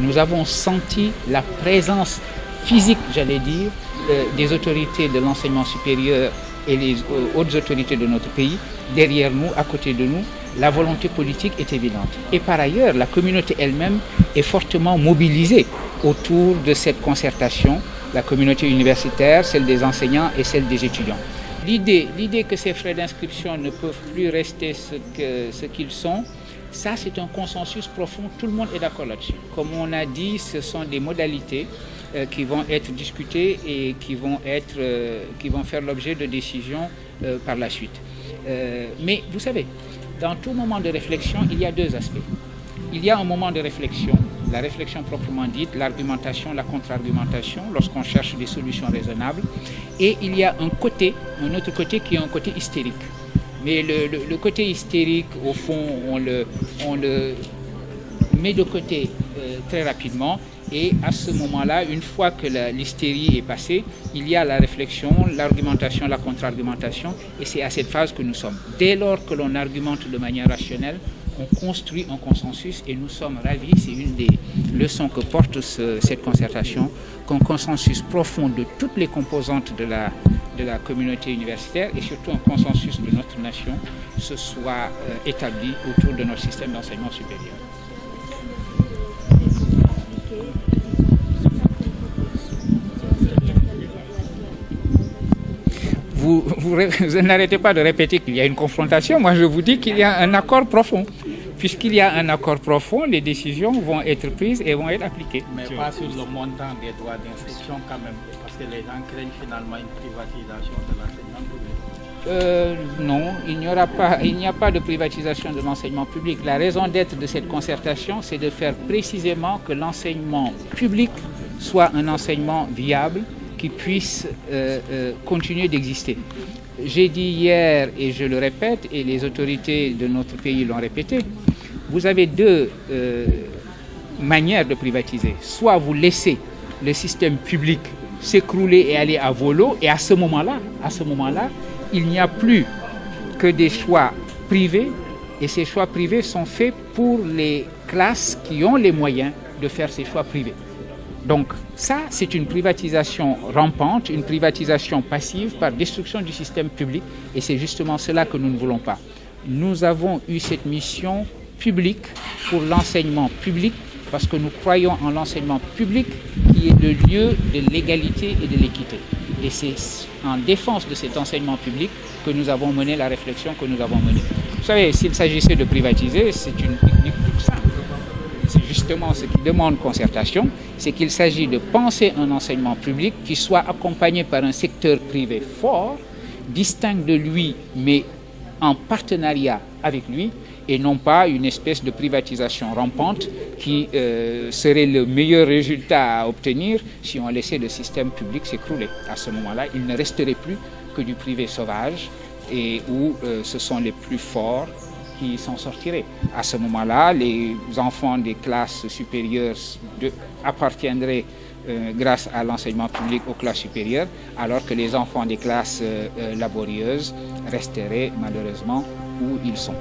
nous avons senti la présence physique, j'allais dire, des autorités de l'enseignement supérieur et les autres autorités de notre pays, derrière nous, à côté de nous. La volonté politique est évidente. Et par ailleurs, la communauté elle-même est fortement mobilisée autour de cette concertation, la communauté universitaire, celle des enseignants et celle des étudiants. L'idée que ces frais d'inscription ne peuvent plus rester ce qu'ils sont, ça c'est un consensus profond, tout le monde est d'accord là-dessus. Comme on a dit, ce sont des modalités qui vont être discutées et qui vont faire l'objet de décisions par la suite. Mais vous savez, dans tout moment de réflexion, il y a deux aspects. Il y a un moment de réflexion, la réflexion proprement dite, l'argumentation, la contre-argumentation, lorsqu'on cherche des solutions raisonnables. Et il y a un autre côté qui est un côté hystérique. Mais le côté hystérique, au fond, on le met de côté très rapidement. Et à ce moment-là, une fois que l'hystérie est passée, il y a la réflexion, l'argumentation, la contre-argumentation. Et c'est à cette phase que nous sommes. Dès lors que l'on argumente de manière rationnelle, on construit un consensus et nous sommes ravis. C'est une des leçons que porte cette concertation, qu'un consensus profond de toutes les composantes de la communauté universitaire et surtout un consensus de notre nation se soit établi autour de notre système d'enseignement supérieur. Vous n'arrêtez pas de répéter qu'il y a une confrontation. Moi, je vous dis qu'il y a un accord profond. Puisqu'il y a un accord profond, les décisions vont être prises et vont être appliquées. Mais pas sur le montant des droits d'inscription quand même, parce que les gens craignent finalement une privatisation de l'enseignement public. Non, il n'y a pas de privatisation de l'enseignement public. La raison d'être de cette concertation, c'est de faire précisément que l'enseignement public soit un enseignement viable, qui puisse continuer d'exister. J'ai dit hier, et je le répète, et les autorités de notre pays l'ont répété, vous avez deux manières de privatiser. Soit vous laissez le système public s'écrouler et aller à volo, et à ce moment-là, il n'y a plus que des choix privés, et ces choix privés sont faits pour les classes qui ont les moyens de faire ces choix privés. Donc ça, c'est une privatisation rampante, une privatisation passive par destruction du système public, et c'est justement cela que nous ne voulons pas. Nous avons eu cette mission publique pour l'enseignement public, parce que nous croyons en l'enseignement public qui est le lieu de l'égalité et de l'équité. Et c'est en défense de cet enseignement public que nous avons mené la réflexion que nous avons menée. Vous savez, s'il s'agissait de privatiser, c'est une technique toute simple. C'est justement ce qui demande concertation, c'est qu'il s'agit de penser un enseignement public qui soit accompagné par un secteur privé fort, distinct de lui, mais en partenariat avec lui, et non pas une espèce de privatisation rampante qui serait le meilleur résultat à obtenir si on laissait le système public s'écrouler. À ce moment-là, il ne resterait plus que du privé sauvage et où ce sont les plus forts qui s'en sortiraient. À ce moment-là, les enfants des classes supérieures appartiendraient grâce à l'enseignement public aux classes supérieures, alors que les enfants des classes laborieuses resteraient malheureusement où ils sont.